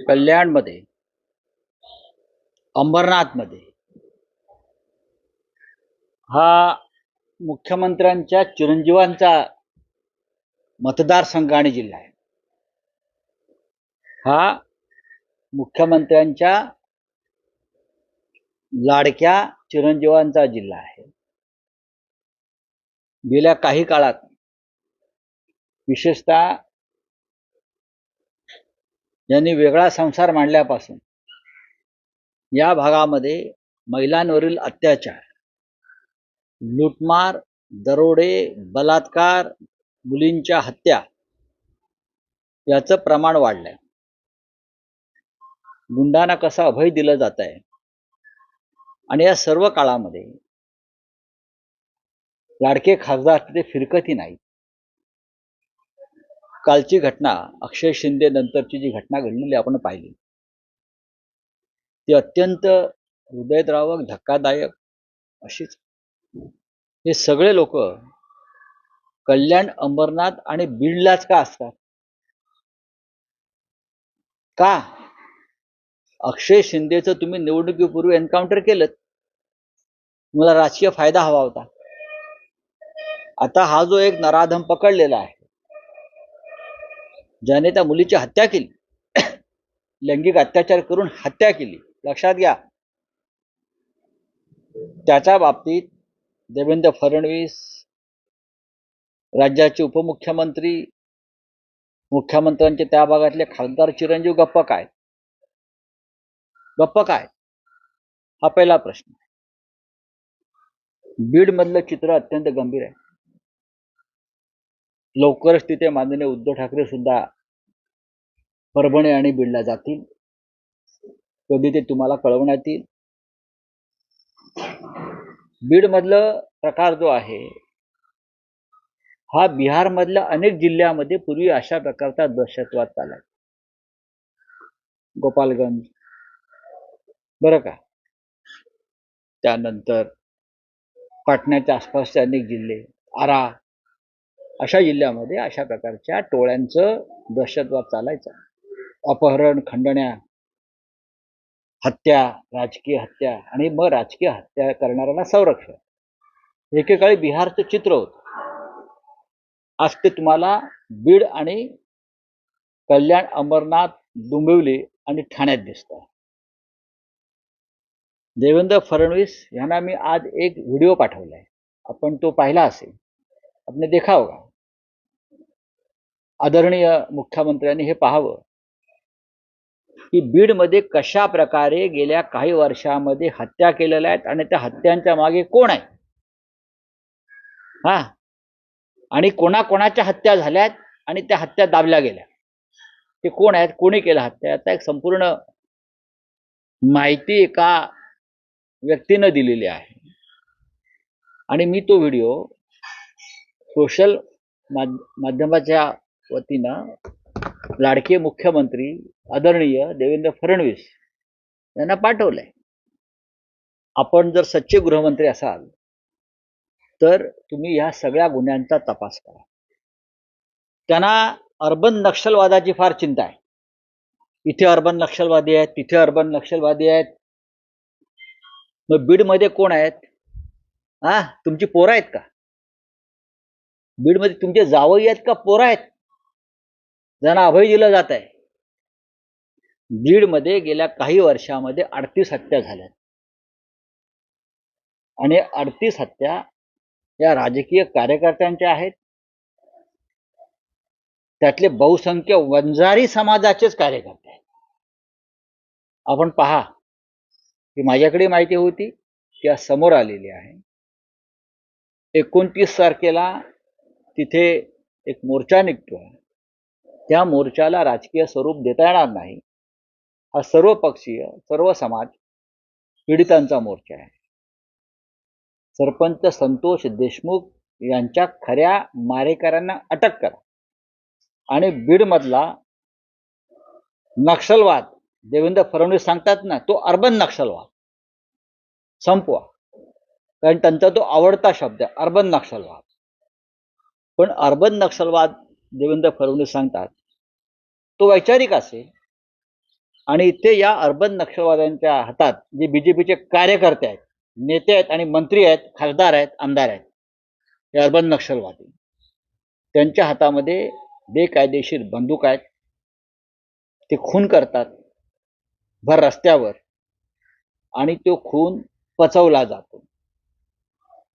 कल्याणमध्ये, अंबरनाथमध्ये हा मुख्यमंत्र्यांच्या चिरंजीवांचा मतदारसंघ आणि जिल्हा आहे. हा मुख्यमंत्र्यांच्या लाडक्या चिरंजीवांचा जिल्हा आहे. गेल्या काही काळात विशेषतः यांनी वेगळा संसार मांडल्यापासून या भागामध्ये महिलांवरील अत्याचार, लूटमार, दरोडे, बलात्कार, मुलींच्या हत्या याचं प्रमाण वाढलंय. गुंडांना कसं अभय दिलं जात आहे आणि या सर्व काळामध्ये लाडके खासदार ते फिरकतही नाही. कालची घटना, अक्षय शिंदे नंतरची जी घटना घडलेली आपण पाहिली, ती अत्यंत हृदयद्रावक, धक्कादायक अशीच. हे सगळे लोक कल्याण, अंबरनाथ आणि बीडलाच का असतात? का? अक्षय शिंदेचं तुम्ही निवडणुकीपूर्वी एन्काउंटर केलं, तुम्हाला राजकीय फायदा हवा होता. आता हा जो एक नराधम पकडलेला आहे, ज्याने त्या मुलीची हत्या केली, लैंगिक अत्याचार करून हत्या केली, लक्षात घ्या, त्याच्या बाबतीत देवेंद्र फडणवीस, राज्याचे उपमुख्यमंत्री, मुख्यमंत्र्यांचे त्या भागातले खासदार चिरंजीव गप्प काय? गप्प काय? हा पहिला प्रश्न. बीड मधलं चित्र अत्यंत गंभीर आहे. लवकरच तिथे माननीय उद्धव ठाकरे सुद्धा परभणी आणि बीडला जातील. कधी ते तुम्हाला कळवण्यात येईल. बीड मधलं प्रकार जो आहे हा बिहार मधल्या अनेक जिल्ह्यामध्ये पूर्वी अशा प्रकारचा दहशतवाद चालला. गोपालगंज, बरं का, त्यानंतर पाटण्याच्या आसपासचे अनेक जिल्हे, आरा, अशा जिल्ह्यामध्ये अशा प्रकारच्या टोळ्यांचं दहशतवाद चालायचा. अपहरण, खंडण्या, हत्या, राजकीय हत्या आणि मग राजकीय हत्या करणाऱ्यांना संरक्षण, एकेकाळी बिहारचं चित्र होतं. आज ते तुम्हाला बीड आणि कल्याण, अंबरनाथ, डोंबिवली आणि ठाण्यात दिसतं. देवेंद्र फडणवीस यांना मी आज एक व्हिडिओ पाठवलाय, आपण तो पाहिला असेल, आपने देखा होगा. आदरणीय मुख्यमंत्र्यांनी हे पाहावं की बीडमध्ये कशा प्रकारे गेल्या काही वर्षामध्ये हत्या केलेल्या आहेत आणि त्या हत्यांच्या मागे कोण आहे, हा, आणि कोणाकोणाच्या हत्या झाल्यात आणि त्या हत्या दाबल्या गेल्या, ते कोण आहेत, कोणी केलं हत्या, आता एक संपूर्ण माहिती एका व्यक्तीनं दिलेली आहे. आणि मी तो व्हिडिओ सोशल माध्यमाच्या वतीनं लाडके मुख्यमंत्री आदरणीय देवेंद्र फडणवीस यांना पाठवलंय. आपण जर सच्चे गृहमंत्री असाल तर तुम्ही या सगळ्या गुन्ह्यांचा तपास करा. त्यांना अर्बन नक्षलवादाची फार चिंता आहे. इथे अर्बन नक्षलवादी आहेत, तिथे अर्बन नक्षलवादी आहेत. मग बीडमध्ये कोण आहेत? हा, तुमची पोरं आहेत का? बीडमध्ये तुमचे जावई आहेत का पोरं आहेत ज्यांना अभय दिलं जात आहे? बीडमध्ये गेल्या काही वर्षामध्ये 38 हत्या झाल्या आणि 38 हत्या या राजकीय कार्यकर्त्यांच्या आहेत. त्यातले बहुसंख्य वंजारी समाजाचेच कार्यकर्ते आहेत. आपण पहा की माझ्याकडे माहिती होती की समोर आलेली आहे. 29 तारखेला तिथे एक मोर्चा निघतोय. त्या मोर्चाला राजकीय स्वरूप देता येणार नाही. हा सर्व पक्षीय, सर्व समाज पीडितांचा मोर्चा आहे. सरपंच संतोष देशमुख यांच्या खऱ्या मारेकऱ्यांना अटक करा आणि बीडमधला नक्षलवाद देवेंद्र फडणवीस सांगतात ना, तो अर्बन नक्षलवाद संपवा. कारण त्यांचा तो आवडता शब्द आहे, अर्बन नक्षलवाद. पण अर्बन नक्षलवाद देवेंद्र फडणवीस सांगतात तो वैचारिक असेल, आणि इथे या अर्बन नक्षलवाद्यांच्या हातात जे बीजेपीचे कार्यकर्ते आहेत, नेते आहेत आणि मंत्री आहेत, खासदार आहेत, आमदार आहेत, हे अर्बन नक्षलवादी, त्यांच्या हातामध्ये बेकायदेशीर बंदूक आहेत. ते खून करतात भर रस्त्यावर आणि तो खून पचवला जातो.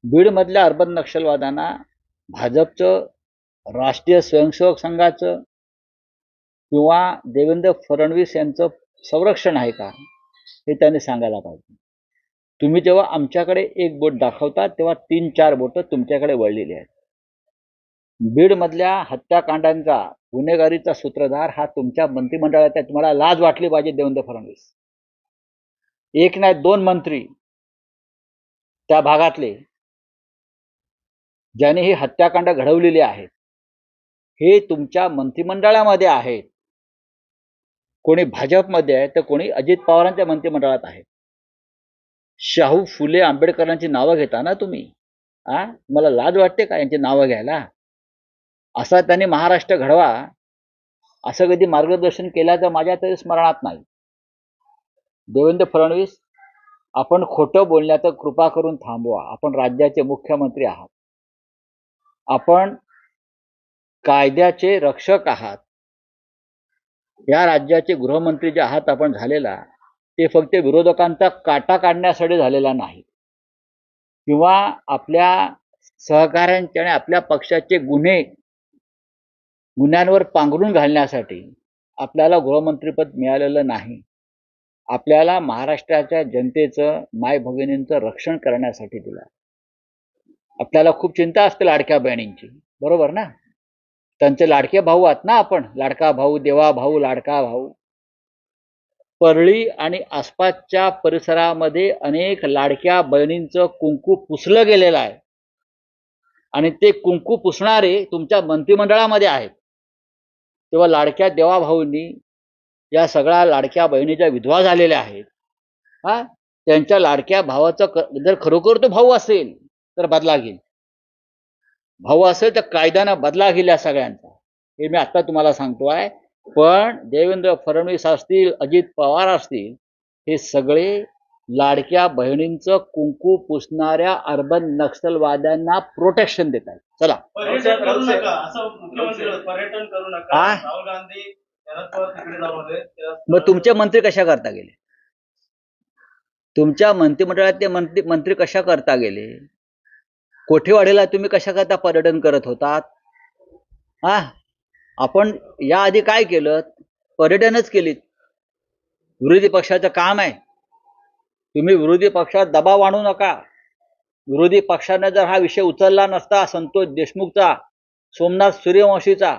बीडमधल्या अर्बन नक्षलवाद्यांना भाजपचं, राष्ट्रीय स्वयंसेवक संघाचं किंवा देवेंद्र फडणवीस यांचं संरक्षण आहे का, हे त्यांनी सांगायला पाहिजे. तुम्ही जेव्हा आमच्याकडे एक बोट दाखवता तेव्हा 3-4 बोटं तुमच्याकडे वळलेली आहेत. बीडमधल्या हत्याकांडांचा, गुन्हेगारीचा सूत्रधार हा तुमच्या मंत्रिमंडळात आहे. तुम्हाला लाज वाटली पाहिजे देवेंद्र फडणवीस. एक नाही 2 मंत्री त्या भागातले ज्याने ही हत्याकांड घडवलेली आहेत, हे तुमच्या मंत्रिमंडळामध्ये आहेत. कोणी भाजपमध्ये आहे तर कोणी अजित पवारांच्या मंत्रिमंडळात आहे. शाहू फुले आंबेडकरांची नावं घेता ना तुम्ही. मला लाज वाटते का यांची नावं घ्यायला? असा त्यांनी महाराष्ट्र घडवा असं कधी मार्गदर्शन केल्याचं माझ्या तरी स्मरणात नाही. देवेंद्र फडणवीस, आपण खोटं बोलण्याचं कृपा करून थांबवा. आपण राज्याचे मुख्यमंत्री आहात, आपण कायद्याचे रक्षक आहात. या राज्याचे गृहमंत्री जे आहात आपण झालेला, ते फक्त विरोधकांचा काटा काढण्यासाठी झालेला नाही किंवा आपल्या सहकाऱ्यांचे आणि आपल्या पक्षाचे गुन्ह्यांवर पांघरून घालण्यासाठी आपल्याला गृहमंत्रीपद मिळालेलं नाही. आपल्याला महाराष्ट्राच्या जनतेचं, माय भगिनींचं रक्षण करण्यासाठी दिलं. आपल्याला खूप चिंता असते लाडक्या बहिणींची, बरोबर ना? त्यांचे लाडके भाऊ आहात ना आपण. लाडका भाऊ, देवा भाऊ, लाडका भाऊ. परळी आणि आसपासच्या परिसरामध्ये अनेक लाडक्या बहिणींचं कुंकू पुसलं गेलेलं आहे आणि ते कुंकू पुसणारे तुमच्या मंत्रिमंडळामध्ये आहेत. तेव्हा लाडक्या देवा भाऊंनी, या सगळ्या लाडक्या बहिणीच्या विधवा झालेल्या आहेत, त्यांच्या लाडक्या भावाचं जर खरोखर तो भाऊ असेल तर बदला घेईल. भाऊ असेल तर कायद्यानं बदला घेईल या सगळ्यांचा. हे मी आता तुम्हाला सांगतोय. पण देवेंद्र फडणवीस असतील, अजित पवार असतील, हे सगळे लाडक्या बहिणींचं कुंकू पुसणाऱ्या अर्बन नक्षलवाद्यांना प्रोटेक्शन देत आहेत. चला, पर्यटन करू नका असं मुख्यमंत्री, पर्यटन करू नका. राहुल गांधी शरद पवार तिकडे जाऊन होते. मग तुमचे मंत्री कशा करता गेले? तुमच्या मंत्रिमंडळातले मंत्री कशा करता गेले? कोठेवाडीला तुम्ही कशा करता पर्यटन करत होतात? आपण याआधी काय केलं? पर्यटनच केलीत. विरोधी पक्षाचं काम आहे. तुम्ही विरोधी पक्षात दबाव आणू नका. विरोधी पक्षाने जर हा विषय उचलला नसता, संतोष देशमुखचा, सोमनाथ सूर्यवंशीचा,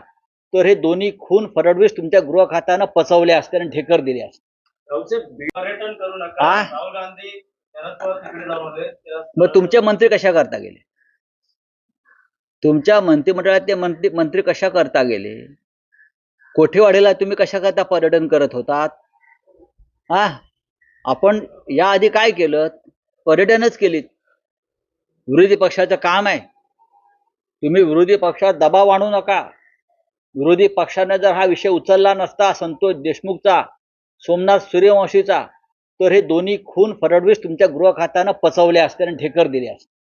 तर हे दोन्ही खून फडणवीस तुमच्या गृह खात्यानं पचवले असते आणि ढेकर दिले असते. पर्यटन करू नका. राहुल गांधी शरद पवार तिकडे जाऊन होते. मग तुमचे मंत्री कशा करता गेले? तुमच्या मंत्रिमंडळातले मंत्री कशा करता गेले? कोठेवाडीला तुम्ही कशा करता पर्यटन करत होतात? आपण याआधी काय केलं? पर्यटनच केलीत. विरोधी पक्षाचं काम आहे. तुम्ही विरोधी पक्षात दबाव आणू नका. विरोधी पक्षाने जर हा विषय उचलला नसता, संतोष देशमुखचा, सोमनाथ सूर्यवंशीचा, तर हे दोन्ही खून फडणवीस तुमच्या गृह खात्यानं पचवले असते आणि ढेकर दिले असते.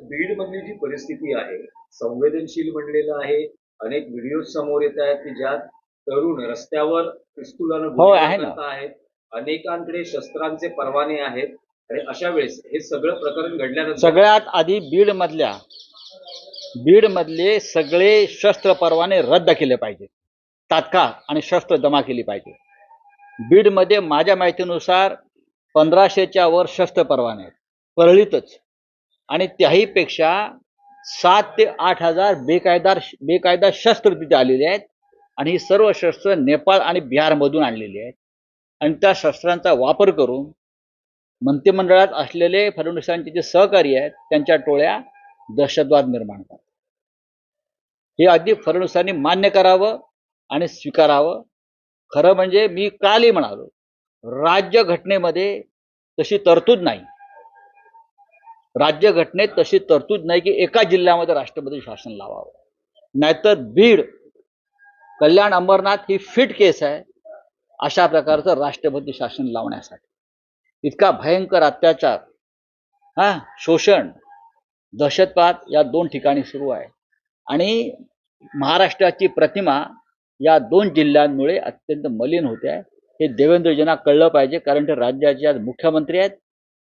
बीड मधली जी परिस्थिती आहे, संवेदनशील बनलेलं आहे. अनेक व्हिडिओ समोर येत आहेत की ज्यात तरुण रस्त्यावर पिस्तुलानं गोळीबार करत आहेत. अनेकांकडे शस्त्रांचे परवाने आहेत आणि अशा वेळेस हे सगळं प्रकरण घडल्यानंतर सगळ्यात आधी बीडमधले सगळे शस्त्र परवाने रद्द केले पाहिजे तात्काळ आणि शस्त्र जमा केली पाहिजे. बीडमध्ये माझ्या माहितीनुसार 1500च्या वर शस्त्र परवाने आहेत परळीतच, आणि त्याहीपेक्षा 7 ते 8 हजार बेकायदा शस्त्र तिथे आलेले आहेत आणि ही सर्व शस्त्र नेपाळ आणि बिहारमधून आणलेली आहेत आणि त्या शस्त्रांचा वापर करून मंत्रिमंडळात असलेले फडणवीसांचे जे सहकारी आहेत त्यांच्या टोळ्या दहशतवाद निर्माण करतात. हे अगदी फडणवीसांनी मान्य करावं आणि स्वीकारावं. खरं म्हणजे मी कालही म्हणालो, राज्यघटनेमध्ये तशी तरतूद नाही. राज्यघटनेत तशी तरतूद नाही की एका जिल्ह्यामध्ये राष्ट्रपती शासन लावावं. नाहीतर बीड, कल्याण, अंबरनाथ ही फिट केस आहे. अशा प्रकारचं राष्ट्रपती शासन लावण्यासाठी इतका भयंकर अत्याचार, शोषण, दहशतवाद या 2 ठिकाणी सुरू आहे. आणि महाराष्ट्राची प्रतिमा या 2 जिल्ह्यांमुळे अत्यंत मलिन होते आहे. हे देवेंद्रजींना कळलं पाहिजे, कारण ते राज्याचे आज मुख्यमंत्री आहेत.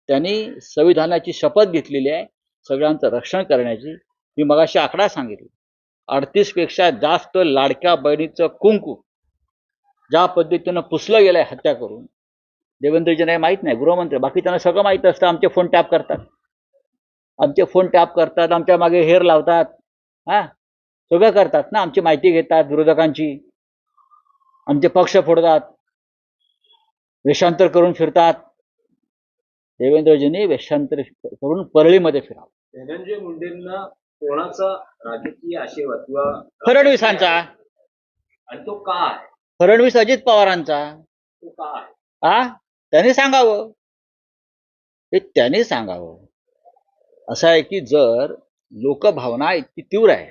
त्यांनी संविधानाची शपथ घेतलेली आहे सगळ्यांचं रक्षण करण्याची. मी मगाशी आकडा सांगितला, 38 पेक्षा जास्त लाडक्या बहिणीचं कुंकू ज्या पद्धतीनं पुसलं गेलंय हत्या करून, देवेंद्रजींना माहीत नाही, गृहमंत्री, बाकी त्यांना सगळं माहीत असतं. आमचे फोन टॅप करतात, आमच्या मागे हेर लावतात, सगळं करतात ना, आमची माहिती घेतात विरोधकांची, आमचे पक्ष फोडतात, वेषांतर करून फिरतात. देवेंद्रजींनी वेषांतर करून परळीमध्ये फिरावं. धनंजय मुंडेंना कोणाचा राजकीय आशीर्वाद किंवा फडणवीसांचा. आणि तो का आहे? फडणवीस अजित पवारांचा. तो का आहे? त्यांनी सांगावं, हे त्यांनी सांगावं. असं आहे की जर लोकभावना इतकी तीव्र आहे,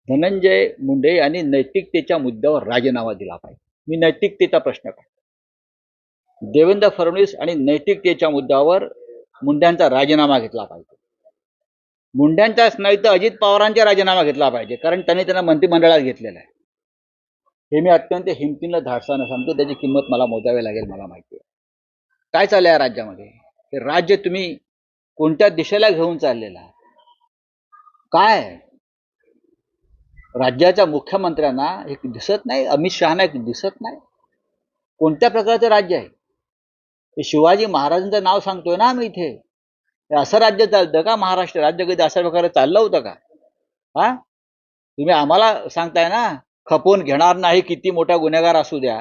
धनंजय मुंडे यांनी नैतिकतेच्या मुद्द्यावर राजीनामा दिला पाहिजे. मी नैतिकतेचा प्रश्न करतो. देवेंद्र फडणवीस आणि नैतिकतेच्या मुद्द्यावर मुंड्यांचा राजीनामा घेतला पाहिजे. मुंड्यांचाच नाही तर अजित पवारांचा राजीनामा घेतला पाहिजे, कारण त्यांना मंत्रिमंडळात घेतलेला आहे. हे मी अत्यंत हिमतीनं धाडसानं सांगतो. त्याची किंमत मला मोजावी लागेल. मला माहिती आहे काय चाललंय या राज्यामध्ये. हे राज्य तुम्ही कोणत्या दिशेला घेऊन चाललेला, काय राज्याच्या मुख्यमंत्र्यांना हे दिसत नाही, अमित शहाना एक दिसत नाही कोणत्या प्रकारचं राज्य आहे हे. शिवाजी महाराजांचं नाव सांगतोय ना आम्ही इथे. हे असं राज्य चालतं का? महाराष्ट्र राज्य कधी अशा प्रकारे चाललं होतं का? तुम्ही आम्हाला सांगताय ना खपवून घेणार नाही, किती मोठा गुन्हेगार असू द्या.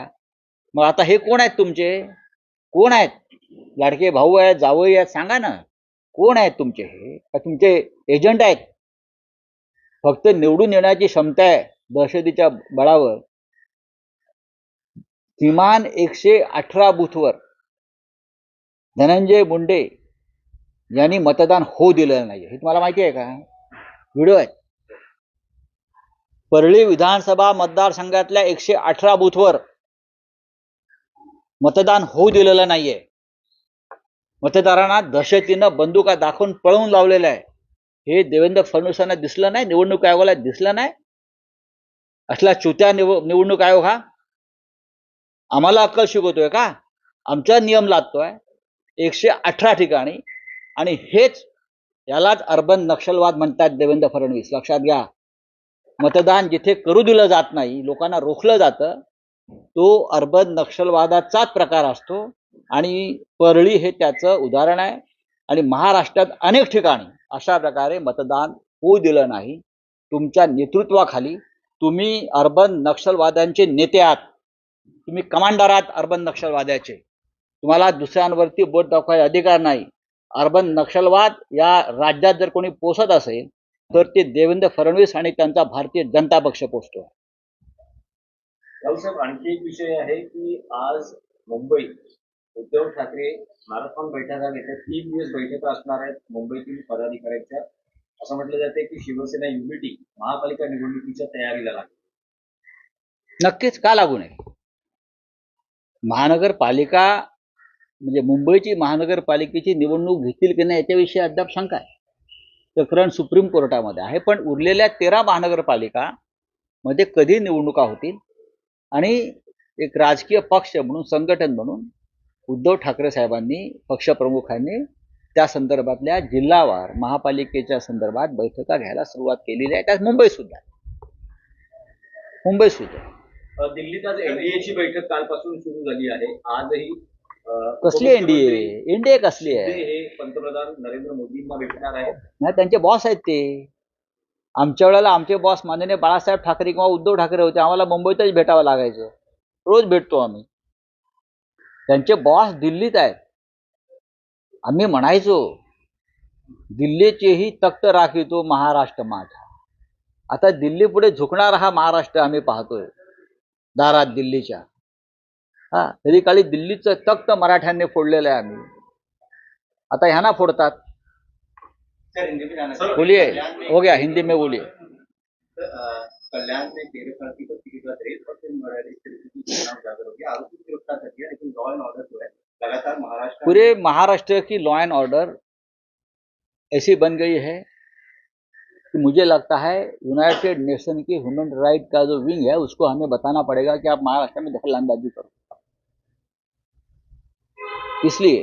मग आता हे कोण आहेत तुमचे? कोण आहेत? लाडके भाऊ आहेत, जावई आहेत, सांगा ना कोण आहेत तुमचे? हे का तुमचे एजंट आहेत? फक्त निवडून येण्याची क्षमता आहे दहशतीच्या बळावर. किमान 118 बूथवर धनंजय मुंडे यांनी मतदान होऊ दिलेलं नाही. हे तुम्हाला माहिती आहे का? व्हिडिओ आहे. परळी विधानसभा मतदारसंघातल्या 118 बूथवर मतदान होऊ दिलेलं नाहीये. मतदारांना दहशतीनं बंदुका दाखवून पळवून लावलेलं आहे. हे देवेंद्र फडणवीसांना दिसलं नाही, निवडणूक आयोगाला दिसलं नाही. असला चुत्या निवडणूक आयोग हा आम्हाला अक्कल शिकवतोय का? आमचा नियम लादतोय 118 ठिकाणी. आणि हेच यालाच अर्बन नक्षलवाद म्हणतात देवेंद्र फडणवीस. लक्षात घ्या. मतदान जिथे करू दिलं जात नाही, लोकांना रोखलं जातं, तो अर्बन नक्षलवादाचाच प्रकार असतो. आणि परळी हे त्याचं उदाहरण आहे. आणि महाराष्ट्रात अनेक ठिकाणी अशा प्रकारे मतदान होऊ दिलं नाही. तुमच्या नेतृत्वाखाली तुम्ही अर्बन नक्षलवाद्यांचे नेते आहात, तुम्ही कमांडर आहात अर्बन नक्षलवाद्याचे. तुम्हाला दुसऱ्यांवरती बोट दाखवायचा अधिकार नाही. अर्बन नक्षलवाद या राज्यात जर कोणी पोसत असेल तर ते देवेंद्र फडणवीस आणि त्यांचा भारतीय जनता पक्ष पोसतो. राऊसाहेब, आणखी एक विषय आहे की आज मुंबईत उद्धव ठाकरे मॅरेथॉन बैठका घेतात. 3 दिवस बैठका असणार आहेत मुंबईतील पदाधिकाऱ्यांच्या. असं म्हटलं जाते की शिवसेना युनिटी महापालिका निवडणुकीच्या तयारीला लागली. नक्कीच का लागू नये? महानगरपालिका म्हणजे मुंबईची महानगरपालिकेची निवडणूक घेतील की नाही याच्याविषयी अद्याप शंका आहे. प्रकरण सुप्रीम कोर्टामध्ये आहे. पण उरलेल्या 13 महानगरपालिका मध्ये कधी निवडणुका होतील आणि एक राजकीय पक्ष म्हणून, संघटन म्हणून उद्धव ठाकरे साहेबांनी, पक्षप्रमुखांनी त्या संदर्भातल्या जिल्हावार महापालिकेच्या संदर्भात बैठका घ्यायला सुरुवात केलेली आहे. त्यात मुंबई सुद्धा. दिल्लीत आज एनडीएची बैठक कालपासून सुरू झाली आहे. आजही कसली एनडीए? एनडीए कसली आहे? हे पंतप्रधान नरेंद्र मोदींना भेटणार आहेत. नाही, त्यांचे बॉस आहेत ते. आमच्या वेळेला आमचे बॉस माननीय बाळासाहेब ठाकरे किंवा उद्धव ठाकरे होते. आम्हाला मुंबईतच भेटावं लागायचं. रोज भेटतो आम्ही. त्यांचे बॉस दिल्लीत आहेत. आम्ही म्हणायचो दिल्लीचेही तख्त राखितो महाराष्ट्र माझा. आता दिल्ली पुढे झुकणार हा महाराष्ट्र आम्ही पाहतोय दारात दिल्लीच्या. तरी काळी दिल्लीचं तख्त मराठ्यांनी फोडलेलं आहे आम्ही. आता ह्यांना फोडतात. बोलिए, हो गया, हिंदी में बोलिए. कल्याण में तेरे साथी को किसी का रेप और फिर मर्डर इस तरीके की घटना उजागर होगी। आरोपी की गिरफ्तार कर दिया, लेकिन लॉ एंड ऑर्डर जो है लगातार महाराष्ट्र पूरे महाराष्ट्र की लॉ एंड ऑर्डर ऐसी बन गई है कि मुझे लगता है यूनाइटेड नेशन की ह्यूमन राइट का जो विंग है उसको हमें बताना पड़ेगा कि आप महाराष्ट्र में दखलंदाजी करो। इसलिए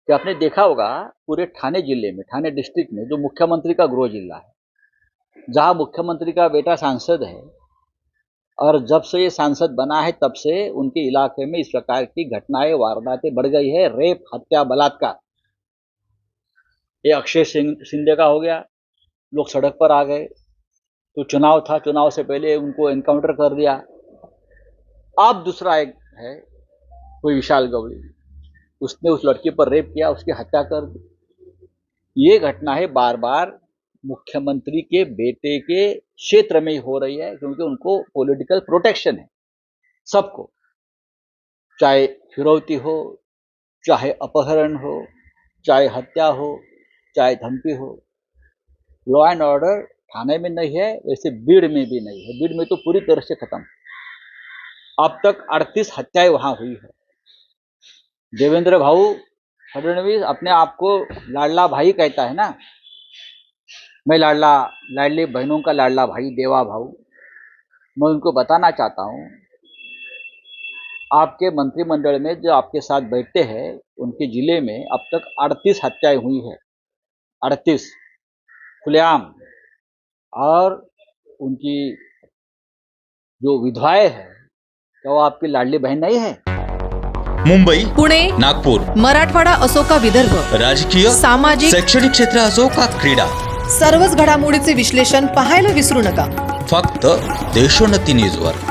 कि आपने देखा होगा पूरे ठाणे जिले में, ठाणे डिस्ट्रिक्ट में, जो मुख्यमंत्री का गृह जिला है, जहां मुख्यमंत्री का बेटा सांसद है, और जब से ये सांसद बना है तब से उनके इलाके में इस प्रकार की घटनाएं, वारदातें बढ़ गई है। रेप, हत्या, बलात्कार। ये अक्षय शिंदे का हो गया, लोग सड़क पर आ गए, तो चुनाव था, चुनाव से पहले उनको एनकाउंटर कर दिया। अब दूसरा एक है कोई विशाल गवड़ी, उसने उस लड़की पर रेप किया, उसकी हत्या कर दी। ये घटना है बार बार मुख्यमंत्री के बेटे के क्षेत्र में ही हो रही है, क्योंकि उनको पॉलिटिकल प्रोटेक्शन है सबको, चाहे फिरौती हो, चाहे अपहरण हो, चाहे हत्या हो, चाहे धमकी हो। लॉ एंड ऑर्डर थाने में नहीं है, वैसे बीड़ में भी नहीं है। बीड़ में तो पूरी तरह से खत्म। अब तक 38 हत्याएं वहां हुई है। देवेंद्र भाऊ फडणवीस अपने आप को लाडला भाई कहता है ना, मैं लाडली बहनों का लाडला भाई, देवा भाऊ। मैं उनको बताना चाहता हूं, आपके मंत्रिमंडल में जो आपके साथ बैठते हैं उनके जिले में अब तक 38 हत्याएं हुई है, 38 खुलेआम। और उनकी जो विधवाएं है, क्या वो आपकी लाडली बहन नहीं है? मुंबई, पुणे, नागपूर, मराठवाडा असो का विदर्भ, राजकीय, सामाजिक, शैक्षणिक क्षेत्र असो का क्रीडा, सर्वच घडामोडीचे विश्लेषण पाहायला विसरू नका. फक्त देशोन्नती न्यूजवर.